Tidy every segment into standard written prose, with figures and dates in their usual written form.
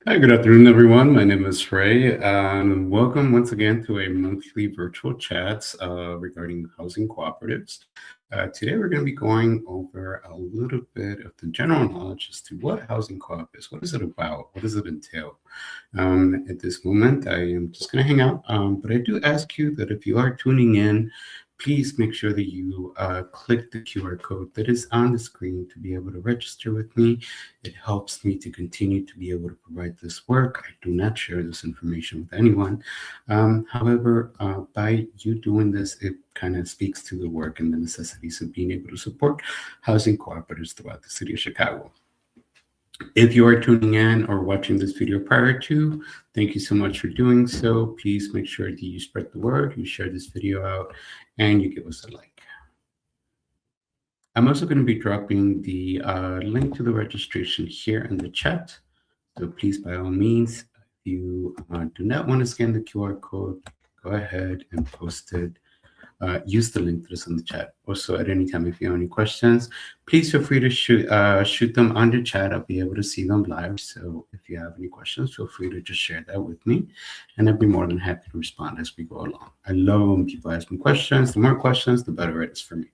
Hi, good afternoon, everyone. My name is Ray, and welcome once again to a monthly virtual chat regarding housing cooperatives. Today, we're going to be going over a little bit of the general knowledge as to what housing co-op is. What is it about? What does it entail? At this moment, I am just going to hang out, but I do ask you that if you are tuning in, please make sure that you click the QR code that is on the screen to be able to register with me. It helps me to continue to be able to provide this work. I do not share this information with anyone. However, by you doing this, it kind of speaks to the work and the necessities of being able to support housing cooperatives throughout the city of Chicago. If you are tuning in or watching this video prior to, thank you so much for doing so. Please make sure that you spread the word, you share this video out, and you give us a like. I'm also going to be dropping the link to the registration here in the chat. So please, by all means, if you do not want to scan the QR code, go ahead and post it. Use the link that is in the chat. Also, at any time, if you have any questions, please feel free to shoot them on the chat. I'll be able to see them live. So if you have any questions, feel free to just share that with me, and I'd be more than happy to respond as we go along. I love when people ask me questions. The more questions, the better it is for me.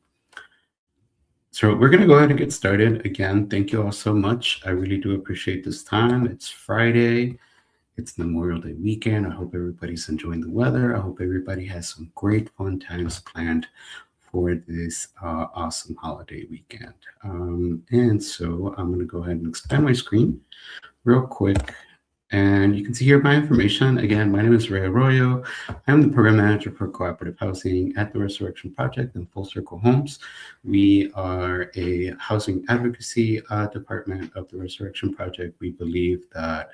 So we're going to go ahead and get started. Again, thank you all so much. I really do appreciate this time. It's Friday. It's Memorial Day weekend. I hope everybody's enjoying the weather. I hope everybody has some great fun times planned for this awesome holiday weekend. And so I'm going to go ahead and expand my screen real quick. And you can see here my information. Again, my name is Ray Arroyo. I'm the program manager for cooperative housing at the Resurrection Project and Full Circle Homes. We are a housing advocacy department of the Resurrection Project. We believe that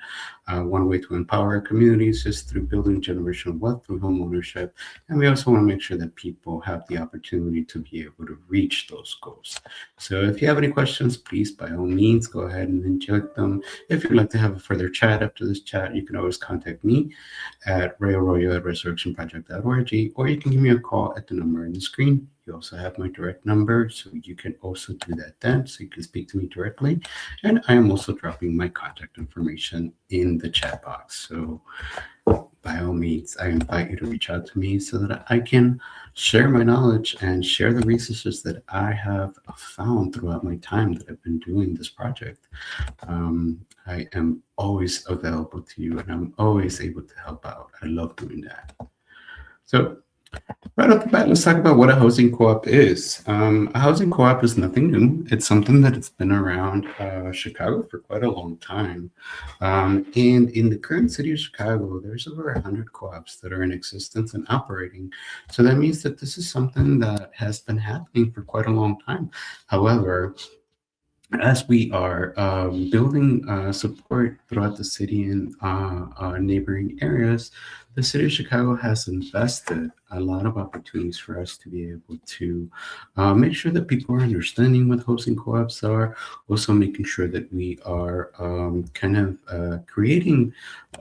one way to empower our communities is through building generational wealth through home ownership. And we also want to make sure that people have the opportunity to be able to reach those goals. So if you have any questions, please, by all means, go ahead and inject them. If you'd like to have a further chat after this chat, you can always contact me at rayarroyo@resurrectionproject.org, or you can give me a call at the number on the screen. You also have my direct number, so you can also do that then, so you can speak to me directly. And I am also dropping my contact information in the chat box. So by all means, I invite you to reach out to me so that I can share my knowledge and share the resources that I have found throughout my time that I've been doing this project. I am always available to you, and I'm always able to help out. I love doing that. So right off the bat, let's talk about what a housing co-op is. A housing co-op is nothing new. It's something that has been around Chicago for quite a long time. And in the current city of Chicago, there's over 100 co-ops that are in existence and operating. So that means that this is something that has been happening for quite a long time. However, as we are building support throughout the city and neighboring areas, the city of Chicago has invested a lot of opportunities for us to be able to make sure that people are understanding what housing co-ops are, also making sure that we are creating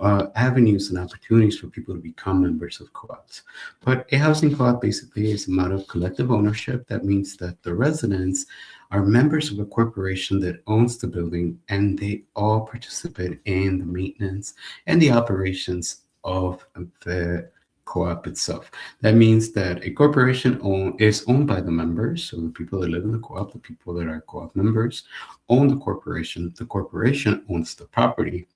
avenues and opportunities for people to become members of co-ops. But a housing co-op basically is a model of collective ownership. That means that the residents are members of a corporation that owns the building, and they all participate in the maintenance and the operations of the co-op itself. That means that a corporation is owned by the members. So the people that live in the co-op, the people that are co-op members, own the corporation. The corporation owns the property.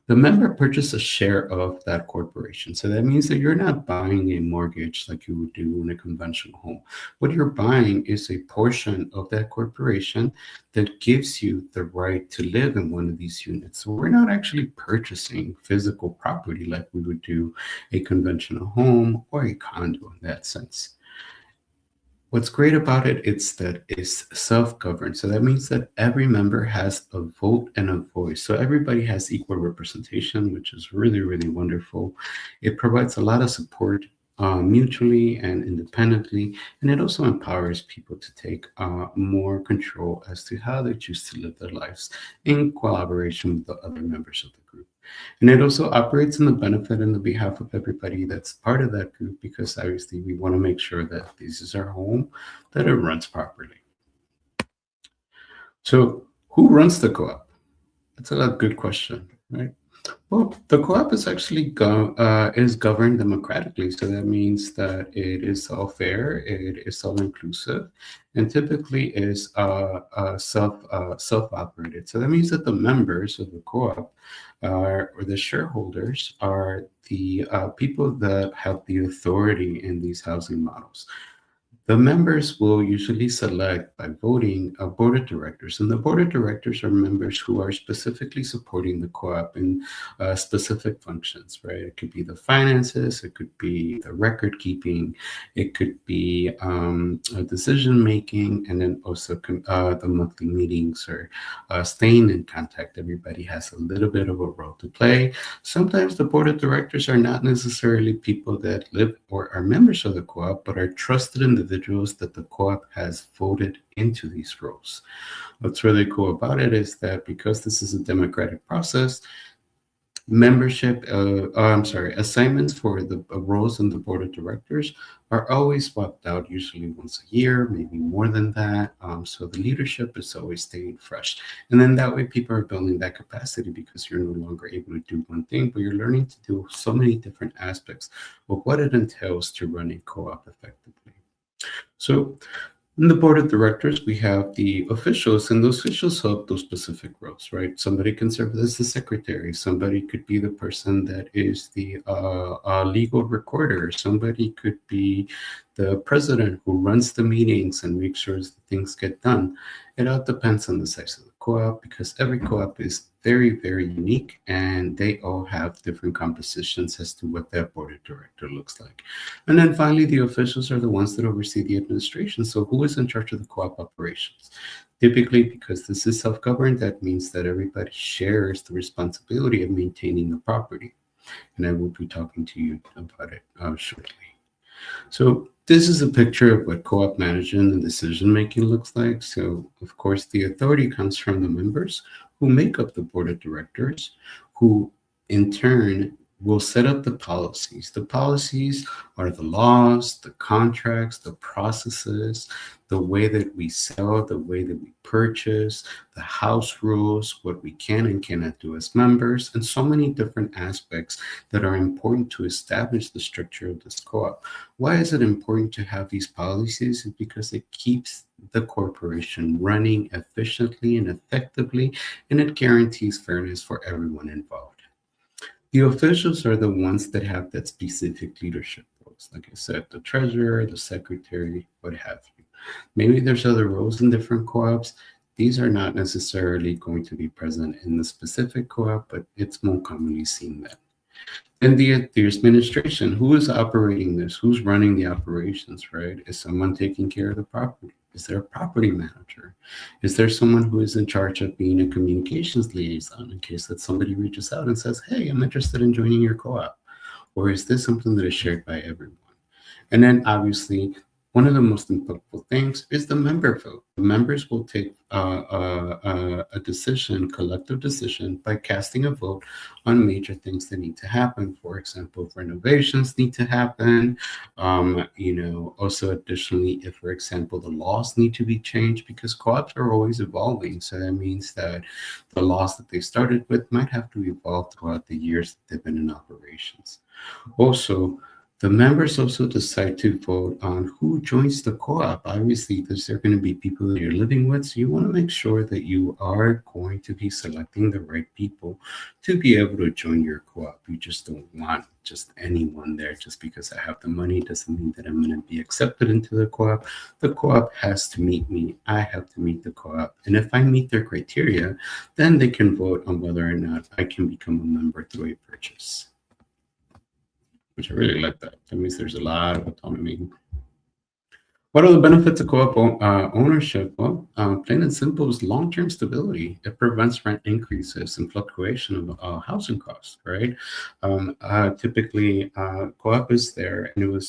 The member purchased a share of that corporation. So that means that you're not buying a mortgage like you would do in a conventional home. What you're buying is a portion of that corporation that gives you the right to live in one of these units. So we're not actually purchasing physical property like we would do a conventional home or a condo in that sense. What's great about it is that it's self-governed. So that means that every member has a vote and a voice. So everybody has equal representation, which is really, really wonderful. It provides a lot of support mutually and independently, and it also empowers people to take more control as to how they choose to live their lives in collaboration with the other members of the group. And it also operates in the benefit and the behalf of everybody that's part of that group, because obviously we want to make sure that this is our home, that it runs properly. So who runs the co-op? That's a good question, right? Well, the co-op is actually is governed democratically, so that means that it is all fair, it is all inclusive, and typically is self-operated. So that means that the members of the co-op or the shareholders are the people that have the authority in these housing models. The members will usually select by voting a board of directors, and the board of directors are members who are specifically supporting the co-op in specific functions, right? It could be the finances, it could be the record keeping, it could be decision making, and then also the monthly meetings or staying in contact. Everybody has a little bit of a role to play. Sometimes the board of directors are not necessarily people that live or are members of the co-op, but are trusted individuals that the co-op has voted into these roles. What's really cool about it is that because this is a democratic process, assignments for the roles in the board of directors are always swapped out, usually once a year, maybe more than that. So the leadership is always staying fresh. And then that way people are building that capacity because you're no longer able to do one thing, but you're learning to do so many different aspects of what it entails to run a co-op effectively. So in the board of directors, we have the officials, and those officials help those specific roles, right? Somebody can serve as the secretary. Somebody could be the person that is the legal recorder. Somebody could be the president who runs the meetings and makes sure that things get done. It all depends on the size of the co-op because every co-op is very, very unique and they all have different compositions as to what their board of director looks like. And then finally, the officials are the ones that oversee the administration. So who is in charge of the co-op operations? Typically, because this is self-governed, that means that everybody shares the responsibility of maintaining the property. And I will be talking to you about it shortly. So this is a picture of what co-op management and decision making looks like. So of course, the authority comes from the members who make up the board of directors, who in turn will set up the policies. The policies are the laws, the contracts, the processes, the way that we sell, the way that we purchase, the house rules, what we can and cannot do as members, and so many different aspects that are important to establish the structure of this co-op. Why is it important to have these policies? It's because it keeps the corporation running efficiently and effectively, and it guarantees fairness for everyone involved. The officials are the ones that have that specific leadership roles. Like I said, the treasurer, the secretary, what have you. Maybe there's other roles in different co-ops. These are not necessarily going to be present in the specific co-op, but it's more commonly seen then. And the administration, who is operating this? Who's running the operations, right? Is someone taking care of the property? Is there a property manager? Is there someone who is in charge of being a communications liaison in case that somebody reaches out and says, hey, I'm interested in joining your co-op? Or is this something that is shared by everyone? And then obviously, one of the most important things is the member vote. The members will take a decision, collective decision, by casting a vote on major things that need to happen. For example, renovations need to happen. Also additionally, if, for example, the laws need to be changed because co-ops are always evolving. So that means that the laws that they started with might have to evolve throughout the years that they've been in operations. Also, the members also decide to vote on who joins the co-op. Obviously, because they're going to be people that you're living with, so you want to make sure that you are going to be selecting the right people to be able to join your co-op. You just don't want just anyone there. Just because I have the money doesn't mean that I'm going to be accepted into the co-op. The co-op has to meet me. I have to meet the co-op. And if I meet their criteria, then they can vote on whether or not I can become a member through a purchase, which I really like that. That means there's a lot of autonomy. What are the benefits of co-op ownership? Well, plain and simple is long-term stability. It prevents rent increases and fluctuation of housing costs, right? Typically, co-op is there, and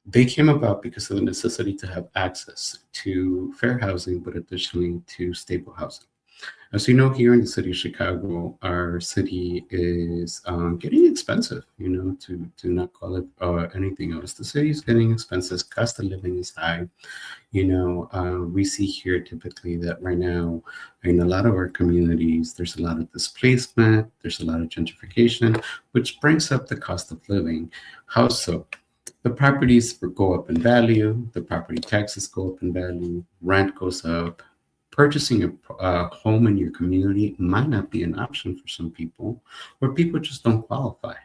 they came about because of the necessity to have access to fair housing, but additionally to stable housing. As you know, here in the city of Chicago, our city is getting expensive. To not call it anything else, the city is getting expensive. Cost of living is high. We see here typically that right now, in a lot of our communities, there's a lot of displacement, there's a lot of gentrification, which brings up the cost of living. How so? The properties go up in value, the property taxes go up in value, rent goes up. Purchasing a home in your community might not be an option for some people, or people just don't qualify.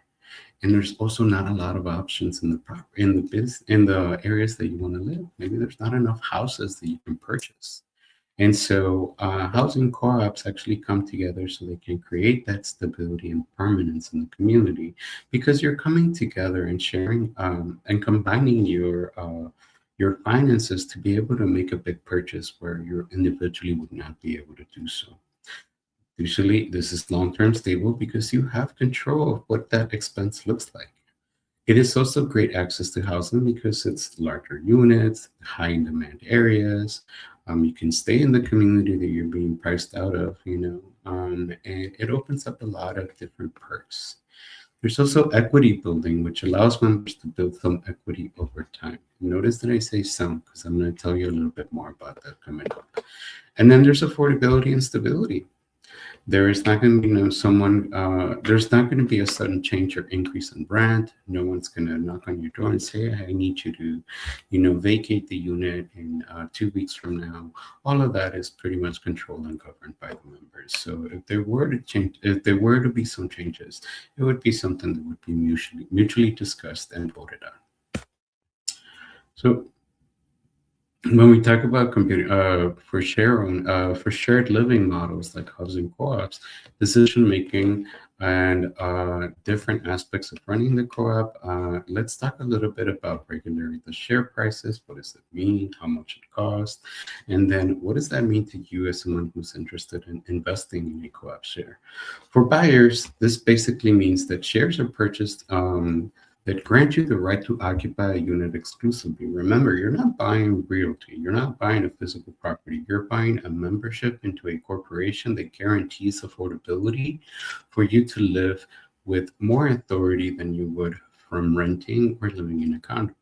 And there's also not a lot of options in the areas that you want to live. Maybe there's not enough houses that you can purchase. And so housing co-ops actually come together so they can create that stability and permanence in the community, because you're coming together and sharing and combining your finances to be able to make a big purchase where you individually would not be able to do so. Usually, this is long-term stable because you have control of what that expense looks like. It is also great access to housing because it's larger units, high in demand areas. You can stay in the community that you're being priced out of, and it opens up a lot of different perks. There's also equity building, which allows members to build some equity over time. Notice that I say some because I'm going to tell you a little bit more about that coming up. And then there's affordability and stability. There is not going to be there's not going to be a sudden change or increase in rent. No one's going to knock on your door and say, I need you to, vacate the unit in 2 weeks from now. All of that is pretty much controlled and governed by the members. So if there were to be some changes, it would be something that would be mutually discussed and voted on. So when we talk about for shared living models like housing co-ops, decision making and different aspects of running the co-op, let's talk a little bit about regularly the share prices. What does it mean? How much it costs? And then what does that mean to you as someone who's interested in investing in a co-op share? For buyers, this basically means that shares are purchased that grant you the right to occupy a unit exclusively. Remember, you're not buying realty. You're not buying a physical property. You're buying a membership into a corporation that guarantees affordability for you to live with more authority than you would from renting or living in a condo.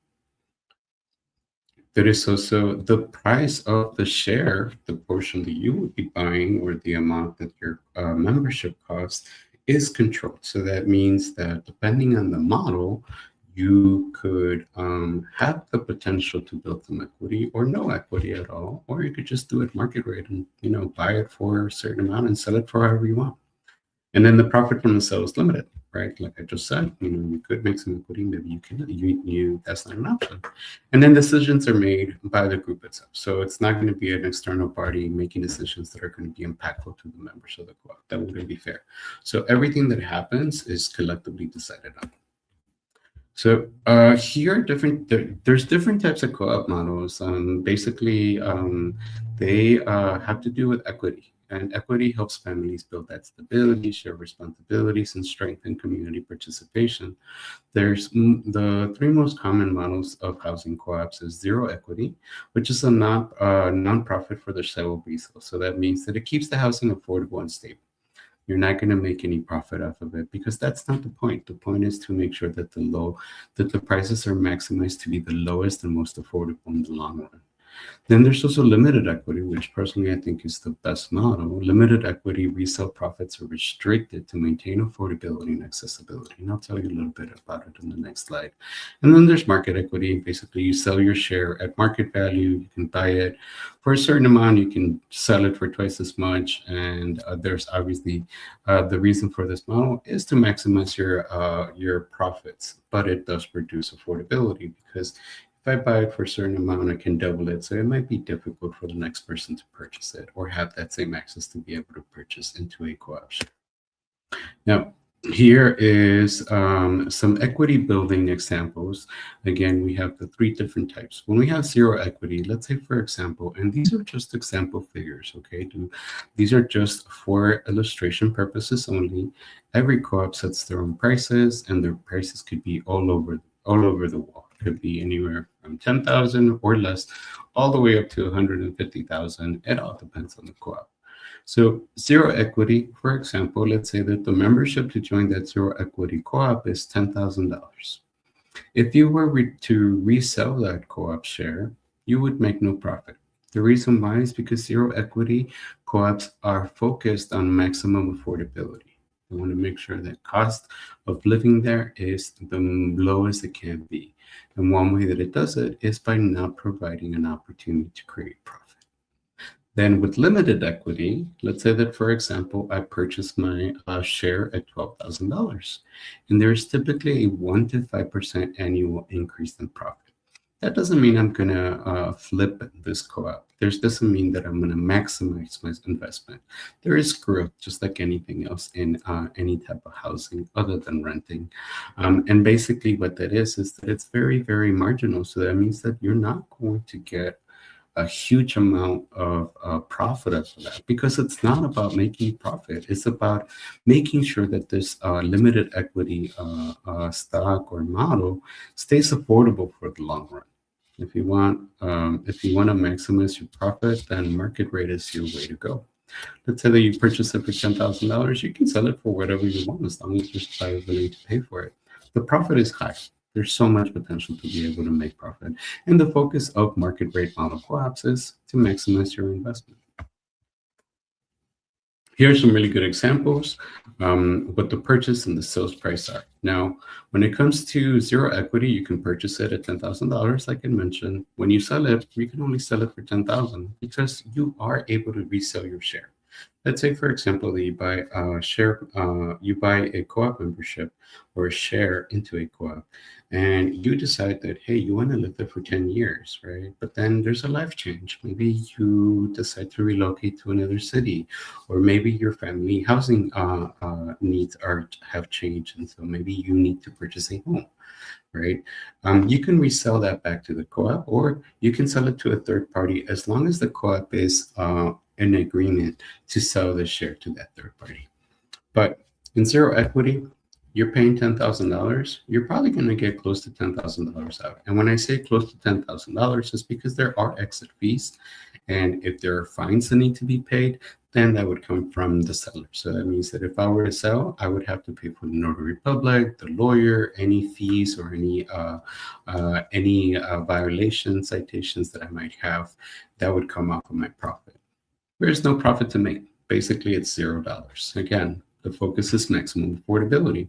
There is also the price of the share, the portion that you would be buying, or the amount that your membership costs, is controlled. So that means that depending on the model, you could have the potential to build some equity or no equity at all, or you could just do it market rate and buy it for a certain amount and sell it for however you want. And then the profit from the sale is limited, right? Like I just said, you could make some equity, maybe you can, that's not an option. And then decisions are made by the group itself. So it's not going to be an external party making decisions that are going to be impactful to the members of the co-op. That wouldn't be fair. So everything that happens is collectively decided on. So here, there's different types of co-op models. Basically, they have to do with equity. And equity helps families build that stability, share responsibilities, and strengthen community participation. There's the three most common models of housing co-ops is zero equity, which is a non-profit for the sale of resale. So that means that it keeps the housing affordable and stable. You're not going to make any profit off of it because that's not the point. The point is to make sure that the prices are maximized to be the lowest and most affordable in the long run. Then there's also limited equity, which personally I think is the best model. Limited equity resale profits are restricted to maintain affordability and accessibility. And I'll tell you a little bit about it in the next slide. And then there's market equity. Basically, you sell your share at market value. You can buy it for a certain amount. You can sell it for twice as much. And there's obviously the reason for this model is to maximize your profits, but it does reduce affordability because if I buy it for a certain amount, I can double it. So it might be difficult for the next person to purchase it or have that same access to be able to purchase into a co-op share. Now, here is some equity building examples. Again, we have the three different types. When we have zero equity, let's say, for example, and these are just example figures, okay? These are just for illustration purposes only. Every co-op sets their own prices, and their prices could be all over the wall. Could be anywhere from 10,000 or less, all the way up to 150,000. It all depends on the co-op. So zero equity, for example, let's say that the membership to join that zero equity co-op is $10,000. If you were to resell that co-op share, you would make no profit. The reason why is because zero equity co-ops are focused on maximum affordability. They want to make sure that cost of living there is the lowest it can be. And one way that it does it is by not providing an opportunity to create profit. Then with limited equity, let's say that, for example, I purchased my share at $12,000, and there's typically a 1 to 5% annual increase in profit. That doesn't mean I'm going to flip this co-op. This doesn't mean that I'm going to maximize my investment. There is growth, just like anything else in any type of housing other than renting. And basically what that is that it's very, very marginal. So that means that you're not going to get a huge amount of profit out of that, because it's not about making profit. It's about making sure that this limited equity stock or model stays affordable for the long run. If you want to maximize your profit, then market rate is your way to go. Let's say that you purchase it for $10,000, you can sell it for whatever you want as long as there's buyer willing to pay for it. The profit is high. There's so much potential to be able to make profit. And the focus of market rate model co-ops is to maximize your investment. Here are some really good examples, what the purchase and the sales price are. Now, when it comes to zero equity, you can purchase it at $10,000, like I mentioned. When you sell it, you can only sell it for $10,000 because you are able to resell your share. Let's say, for example, that you buy a share, you buy a co-op membership or a share into a co-op, and you decide that, hey, you want to live there for 10 years, right? But then there's a life change. Maybe you decide to relocate to another city, or maybe your family housing needs have changed, and so maybe you need to purchase a home, right? You can resell that back to the co-op, or you can sell it to a third party as long as the co-op is an agreement to sell the share to that third party. But in zero equity, you're paying $10,000, you're probably going to get close to $10,000 out. And when I say close to $10,000, it's because there are exit fees. And if there are fines that need to be paid, then that would come from the seller. So that means that if I were to sell, I would have to pay for the notary public, the lawyer, any fees or any violation citations that I might have, that would come off of my profit. There's no profit to make. Basically, it's $0. Again, the focus is maximum affordability.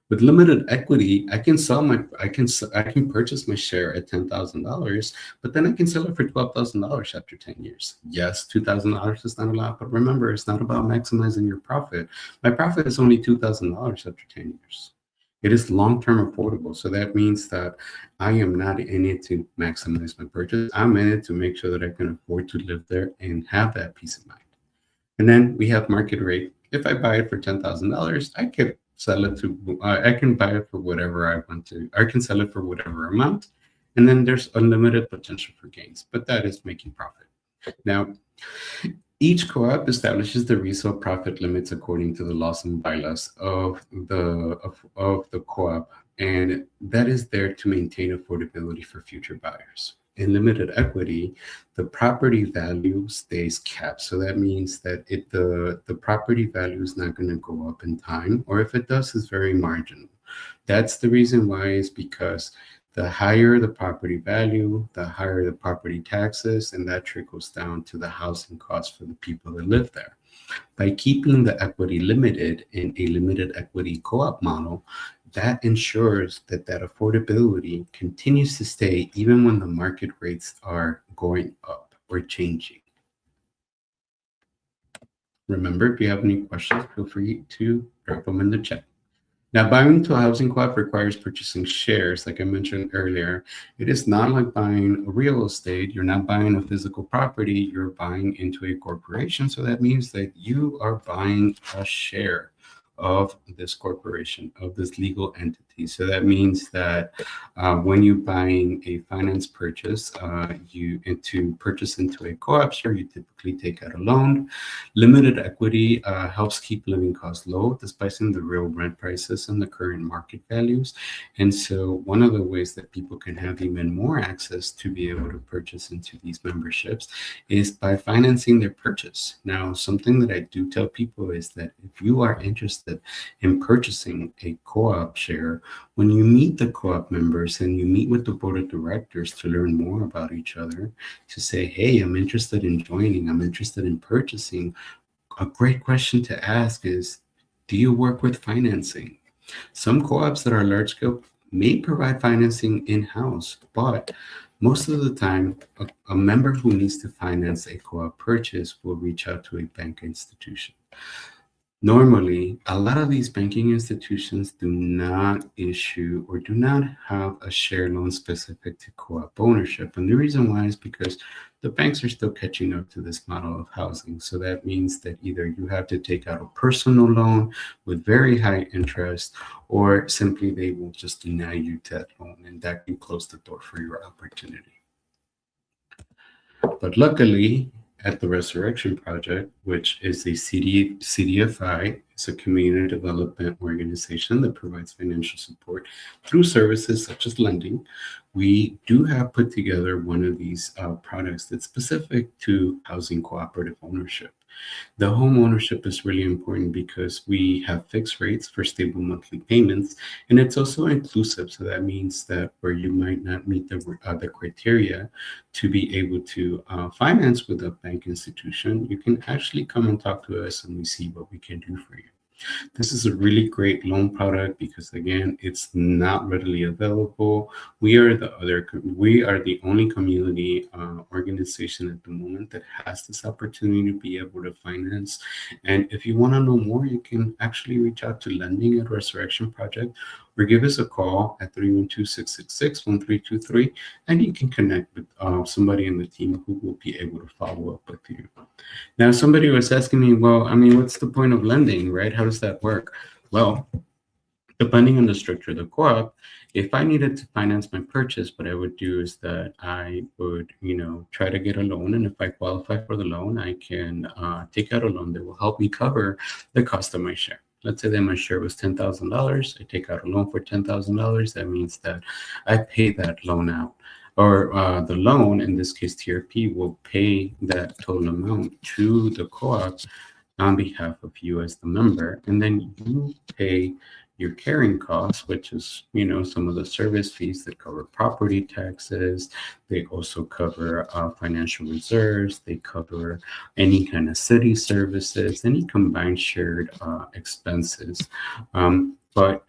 With limited equity, I can purchase my share at $10,000, but then I can sell it for $12,000 after 10 years. Yes, $2,000 is not a lot, but remember, it's not about maximizing your profit. My profit is only $2,000 after 10 years. It is long-term affordable. So that means that I am not in it to maximize my purchase. I'm in it to make sure that I can afford to live there and have that peace of mind. And then we have market rate. If I buy it for $10,000, I could sell it to, I can buy it for whatever I want to. I can sell it for whatever amount. And then there's unlimited potential for gains, but that is making profit. Now, each co-op establishes the resale profit limits according to the laws and bylaws of the co-op, and that is there to maintain affordability for future buyers. In limited equity, the property value stays capped. So that means that the property value is not going to go up in time, or if it does, it's very marginal. That's the reason why, is because the higher the property value, the higher the property taxes, and that trickles down to the housing costs for the people that live there. By keeping the equity limited in a limited equity co-op model, that ensures that affordability continues to stay even when the market rates are going up or changing. Remember, if you have any questions, feel free to drop them in the chat. Now, buying into a housing co-op requires purchasing shares, like I mentioned earlier. It is not like buying real estate. You're not buying a physical property. You're buying into a corporation. So that means that you are buying a share of this corporation, of this legal entity. entity. So that means that when you're buying a finance purchase, to purchase into a co-op share, you typically take out a loan. Limited equity helps keep living costs low, despite the real rent prices and the current market values. And so one of the ways that people can have even more access to be able to purchase into these memberships is by financing their purchase. Now, something that I do tell people is that if you are interested in purchasing a co-op share, when you meet the co-op members and you meet with the board of directors to learn more about each other, to say, hey, I'm interested in joining, I'm interested in purchasing, a great question to ask is, do you work with financing? Some co-ops that are large scale may provide financing in-house, but most of the time, a member who needs to finance a co-op purchase will reach out to a bank institution. Normally, a lot of these banking institutions do not issue or do not have a share loan specific to co-op ownership. And the reason why is because the banks are still catching up to this model of housing. So that means that either you have to take out a personal loan with very high interest, or simply they will just deny you that loan, and that can close the door for your opportunity. But luckily, at the Resurrection Project, which is a CDFI, it's a community development organization that provides financial support through services such as lending. We do have put together one of these products that's specific to housing cooperative ownership. The home ownership is really important because we have fixed rates for stable monthly payments, and it's also inclusive. So that means that where you might not meet the criteria to be able to finance with a bank institution, you can actually come and talk to us and we see what we can do for you. This is a really great loan product because, again, it's not readily available. We are the only community organization at the moment that has this opportunity to be able to finance. And if you want to know more, you can actually reach out to Lending at Resurrection Project or give us a call at 312-666-1323, and you can connect with somebody in the team who will be able to follow up with you. Now, somebody was asking me, well, I mean, what's the point of lending, right? How does that work? Well, depending on the structure of the co-op, if I needed to finance my purchase, what I would do is that I would, try to get a loan. And if I qualify for the loan, I can take out a loan that will help me cover the cost of my share. Let's say that my share was $10,000. I take out a loan for $10,000. That means that I pay that loan out. Or the loan, in this case, TRP, will pay that total amount to the co-op on behalf of you as the member. And then you pay your carrying costs, which is, some of the service fees that cover property taxes. They also cover financial reserves. They cover any kind of city services, any combined shared expenses. But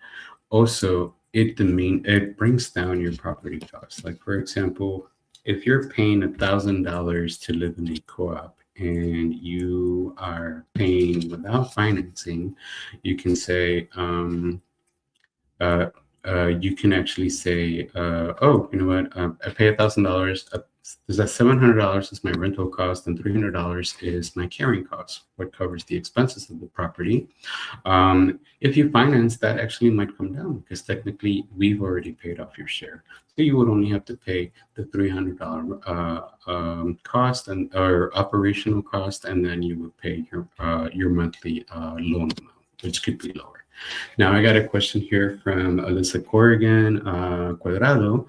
also, it brings down your property costs. Like, for example, if you're paying $1,000 to live in a co-op and you are paying without financing, you can say, you can actually say, oh, you know what, I pay $1,000. That $700 is my rental cost, and $300 is my carrying cost, what covers the expenses of the property. If you finance, that actually might come down because technically we've already paid off your share. So you would only have to pay the $300 cost or operational cost, and then you would pay your monthly loan amount, which could be lower. Now, I got a question here from Alyssa Corrigan Cuadrado.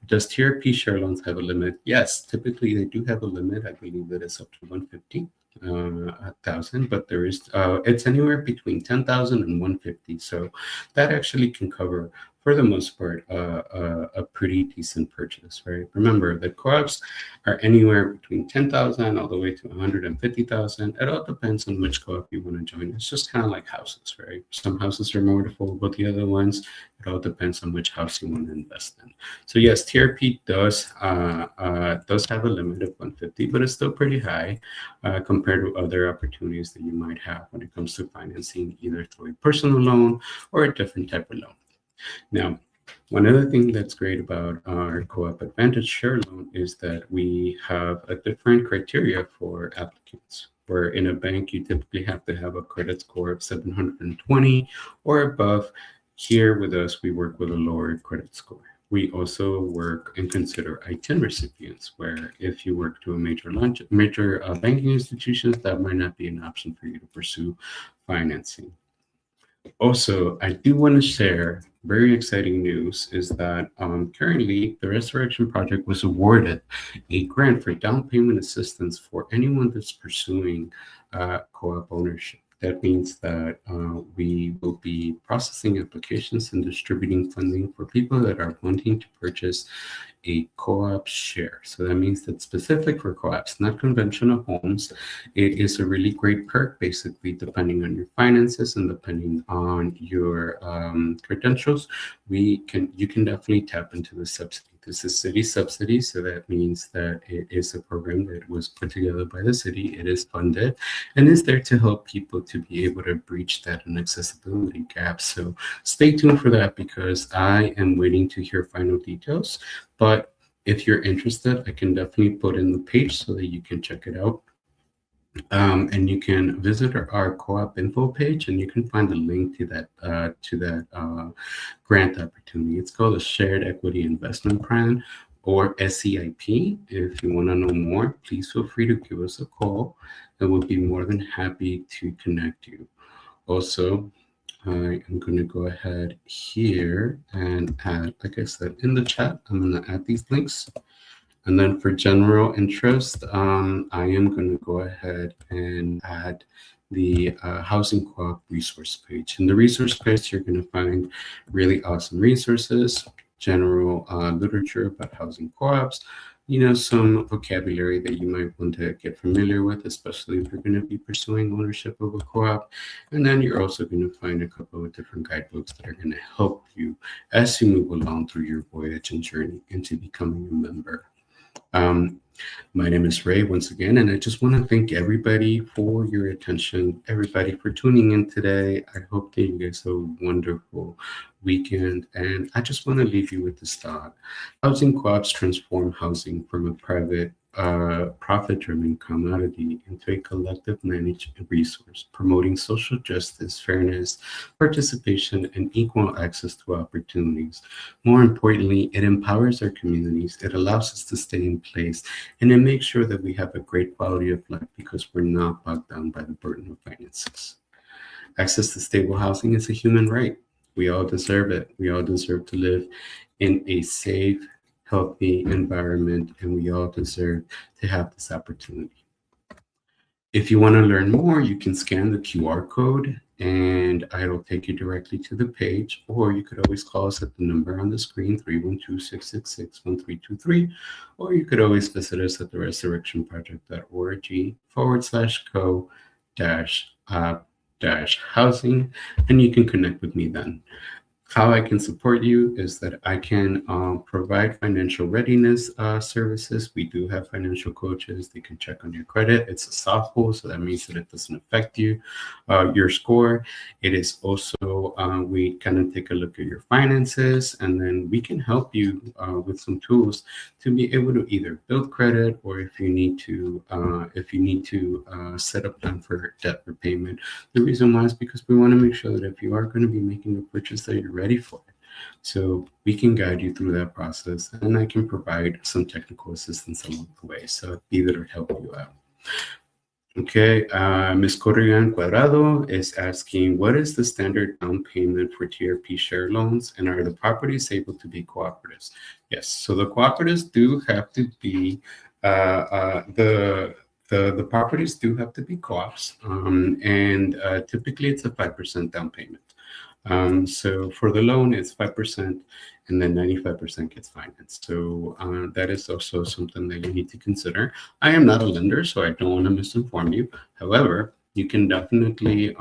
Does TRP share loans have a limit? Yes, typically they do have a limit. I believe that it's up to 150,000, but there is it's anywhere between 10,000 and 150. So that actually can cover, for the most part, a pretty decent purchase, right? Remember, the co-ops are anywhere between 10,000 all the way to 150,000. It all depends on which co-op you want to join. It's just kind of like houses, right? Some houses are more affordable than the other ones. It all depends on which house you want to invest in. So yes, TRP does have a limit of 150, but it's still pretty high compared to other opportunities that you might have when it comes to financing, either through a personal loan or a different type of loan. Now, one other thing that's great about our Co-op Advantage Share Loan is that we have a different criteria for applicants. Where in a bank, you typically have to have a credit score of 720 or above Here with us, we work with a lower credit score. We also work and consider I-10 recipients, where if you work to a major banking institutions, that might not be an option for you to pursue financing. Also, I do want to share very exciting news is that currently the Resurrection Project was awarded a grant for down payment assistance for anyone that's pursuing co-op ownership. That means that we will be processing applications and distributing funding for people that are wanting to purchase a co-op share. So that means that's specific for co-ops, not conventional homes. It is a really great perk, basically, depending on your finances and depending on your credentials. You can definitely tap into the subsidy. This is city subsidy, so that means that it is a program that was put together by the city. It is funded and is there to help people to be able to breach that inaccessibility gap. So stay tuned for that because I am waiting to hear final details. But if you're interested, I can definitely put in the page so that you can check it out. And you can visit our co-op info page, and you can find the link to that grant opportunity. It's called a Shared Equity Investment Plan, or SEIP. If you want to know more, please feel free to give us a call, and we'll be more than happy to connect you. Also, I am going to go ahead here and add, like I said, in the chat, I'm going to add these links. And then for general interest, I am going to go ahead and add the Housing Co-op resource page. In the resource page, you're going to find really awesome resources, general literature about housing co-ops, some vocabulary that you might want to get familiar with, especially if you're going to be pursuing ownership of a co-op. And then you're also going to find a couple of different guidebooks that are going to help you as you move along through your voyage and journey into becoming a member. My name is Ray once again, and I just want to thank everybody for your attention, everybody for tuning in today. I hope that you guys have a wonderful weekend, and I just want to leave you with this thought. Housing co-ops transform housing from a private, profit-driven commodity into a collective managed resource, promoting social justice, fairness, participation, and equal access to opportunities. More importantly, it empowers our communities, it allows us to stay in place, and it makes sure that we have a great quality of life because we're not bogged down by the burden of finances. Access to stable housing is a human right. We all deserve it. We all deserve to live in a safe, healthy environment, and we all deserve to have this opportunity. If you want to learn more, you can scan the QR code and it'll take you directly to the page, or you could always call us at the number on the screen, 312-666-1323, or you could always visit us at the resurrectionproject.org/co housing, and you can connect with me then. How I can support you is that I can provide financial readiness services. We do have financial coaches. They can check on your credit. It's a soft pull, so that means that it doesn't affect your score. It is also, we kind of take a look at your finances, and then we can help you with some tools to be able to either build credit, or if you need to set up plan for debt repayment. The reason why is because we want to make sure that if you are going to be making a purchase, that you're ready for it. So we can guide you through that process, and I can provide some technical assistance along the way. So be there to help you out. Okay, Ms. Corrigan Cuadrado is asking, what is the standard down payment for TRP share loans, and are the properties able to be cooperatives? Yes, so the cooperatives do have to be, the properties do have to be co-ops, and typically it's a 5% down payment. So for the loan, it's 5%, and then 95% gets financed. So that is also something that you need to consider. I am not a lender, so I don't want to misinform you. However, you can definitely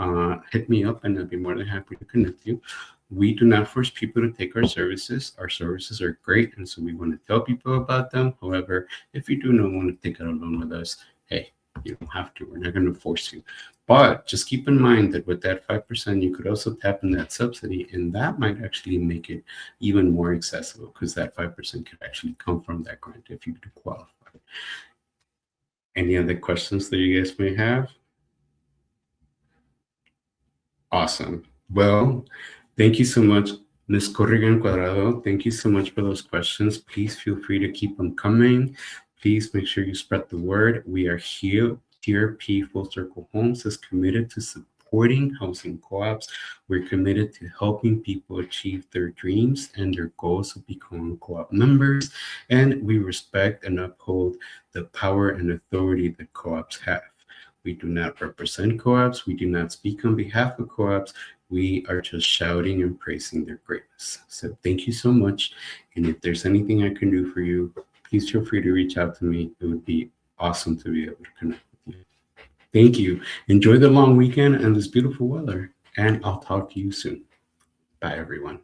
hit me up, and I'd be more than happy to connect you. We do not force people to take our services. Our services are great, and so we want to tell people about them. However, if you do not want to take out a loan with us, hey, you don't have to. We're not going to force you. But just keep in mind that with that 5%, you could also tap in that subsidy, and that might actually make it even more accessible because that 5% could actually come from that grant if you do qualify. Any other questions that you guys may have? Awesome. Well, Thank you so much, Ms. Corrigan Cuadrado. Thank you so much for those questions. Please feel free to keep them coming. Please make sure you spread the word. We are here. TRP Full Circle Homes is committed to supporting housing co-ops. We're committed to helping people achieve their dreams and their goals of becoming co-op members. And we respect and uphold the power and authority that co-ops have. We do not represent co-ops. We do not speak on behalf of co-ops. We are just shouting and praising their greatness. So thank you so much. And if there's anything I can do for you, please feel free to reach out to me. It would be awesome to be able to connect with you. Thank you. Enjoy the long weekend and this beautiful weather. And I'll talk to you soon. Bye, everyone.